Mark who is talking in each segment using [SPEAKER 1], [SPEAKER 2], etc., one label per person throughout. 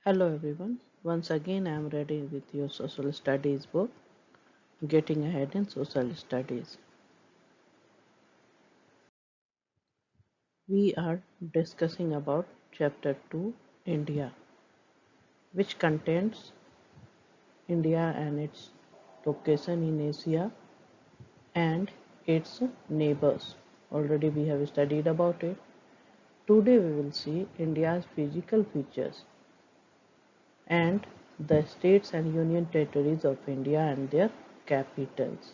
[SPEAKER 1] Hello everyone. Once again I am ready with your social studies book, Getting Ahead in Social Studies. We are discussing about chapter 2, India, which contains India and its location in Asia and its neighbors. Already we have studied about it. Today we will see India's physical features and the states and union territories of India and their capitals.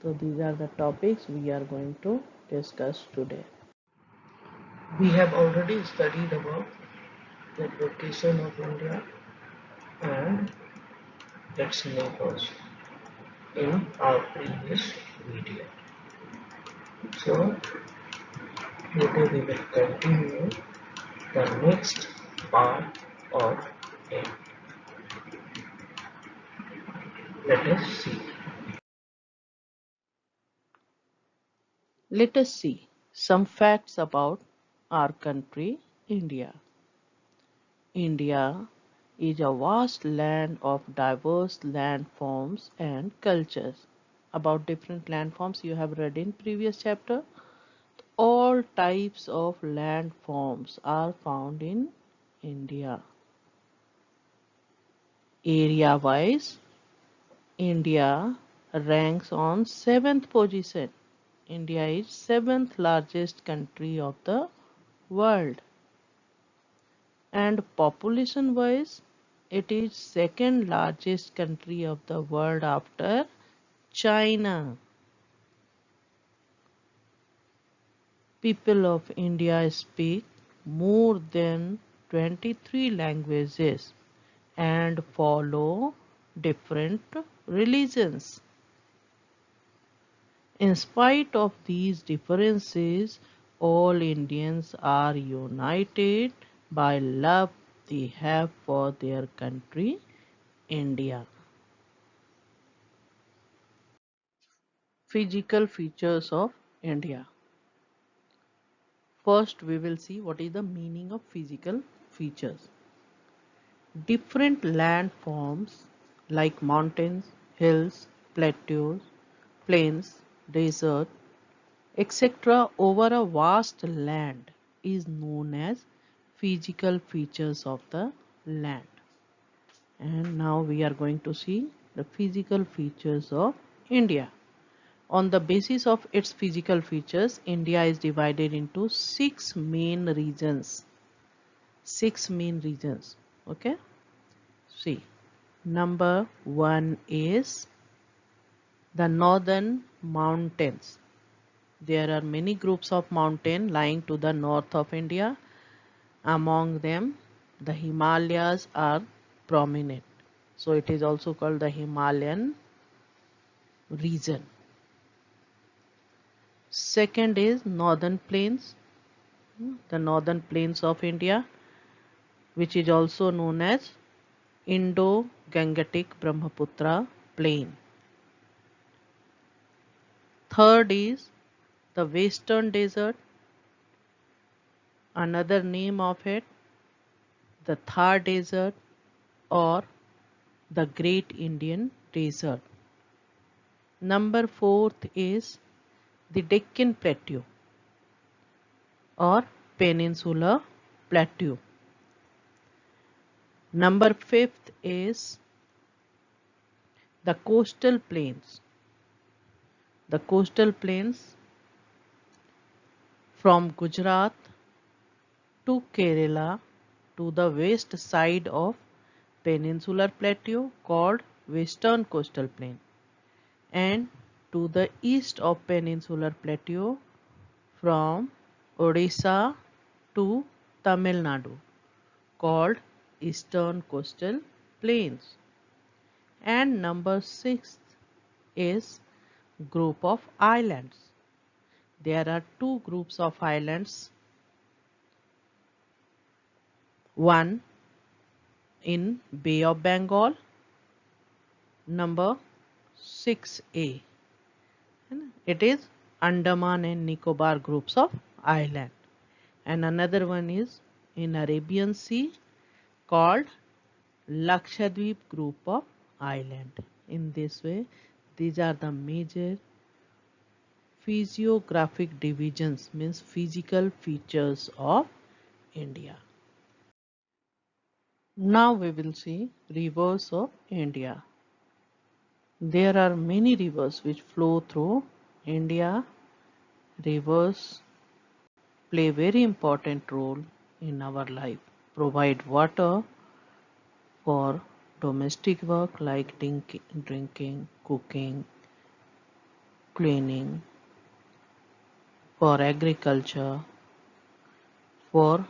[SPEAKER 1] So these are the topics we are going to discuss today. We have already studied about the location of India and its neighbors in our previous video. So today we will continue the next part of it. Let us see. Let us see some facts about our country, India. India is a vast land of diverse landforms and cultures. About different landforms you have read in previous chapter. All types of landforms are found in India. Area-wise, India ranks on 7th position. India is 7th largest country of the world. And population wise, it is second largest country of the world after China. People of India speak more than 23 languages and follow different religions. In spite of these differences, all Indians are united by love they have for their country, India. Physical features of India. First, we will see what is the meaning of physical features. Different landforms like mountains, hills, plateaus, plains, desert, etc. over a vast land is known as physical features of the land. And now we are going to see the physical features of India. On the basis of its physical features, India is divided into six main regions. Six main regions. Okay. See. Number one is the northern mountains. There are many groups of mountains lying to the north of India. Among them, the Himalayas are prominent. So it is also called the Himalayan region. Second is northern plains, the northern plains of India, which is also known as Indo-Gangetic Brahmaputra plain. Third is the western desert, another name of it, the Thar desert or the Great Indian Desert. Number fourth is the Deccan Plateau or Peninsular Plateau. Number fifth is the coastal plains. The coastal plains from Gujarat to Kerala to the west side of Peninsular Plateau called Western Coastal Plain, and to the east of Peninsular Plateau from Odisha to Tamil Nadu called Eastern Coastal Plains. And number 6 is group of islands. There are two groups of islands, one in Bay of Bengal, number 6A. It is Andaman and Nicobar groups of island, and another one is in Arabian Sea, called Lakshadweep group of island. In this way, these are the major physiographic divisions, means physical features of India. Now we will see rivers of India. There are many rivers which flow through India. Rivers play very important role in our life, provide water for domestic work like drinking, cooking, cleaning, for agriculture, for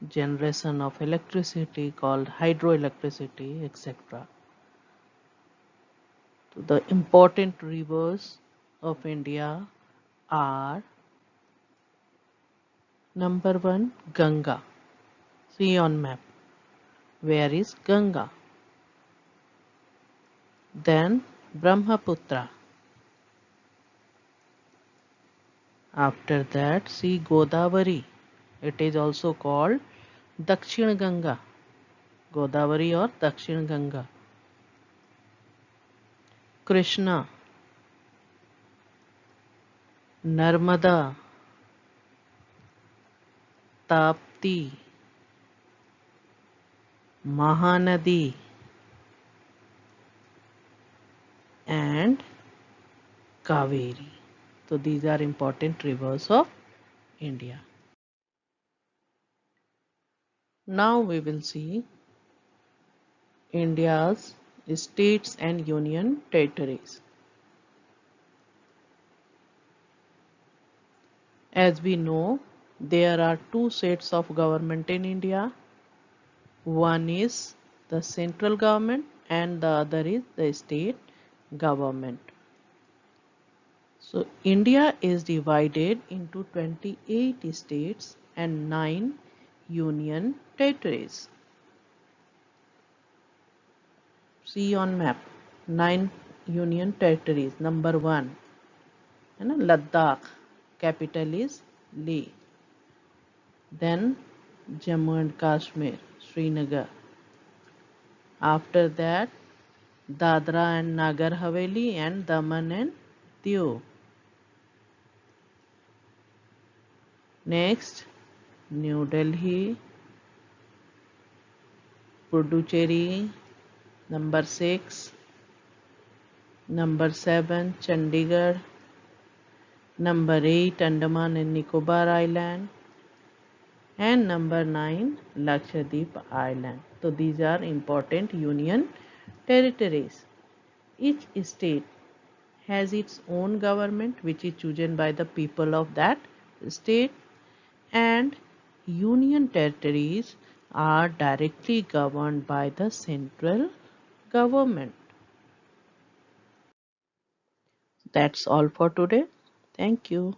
[SPEAKER 1] generation of electricity called hydroelectricity, etc. So the important rivers of India are: number one, Ganga. See on map. Where is Ganga? Then Brahmaputra. After that, see Godavari. It is also called Dakshin Ganga. Godavari or Dakshin Ganga. Krishna, Narmada, Tapti, Mahanadi, and Kaveri. So these are important rivers of India. Now we will see India's states and union territories. As we know, there are two sets of government in India. One is the central government and the other is the state government. So India is divided into 28 states and 9 union territories. See on map, 9 union territories. Number 1, Ladakh, capital is Leh. Then Jammu and Kashmir, Srinagar. After that, Dadra and Nagar Haveli and Daman and Diu. Next, New Delhi, Puducherry. Number 6. Number 7, Chandigarh. Number 8, Andaman and Nicobar Island. And number 9, Lakshadweep Island. So these are important union territories. Each state has its own government which is chosen by the people of that state, and union territories are directly governed by the central government. That's all for today. Thank you.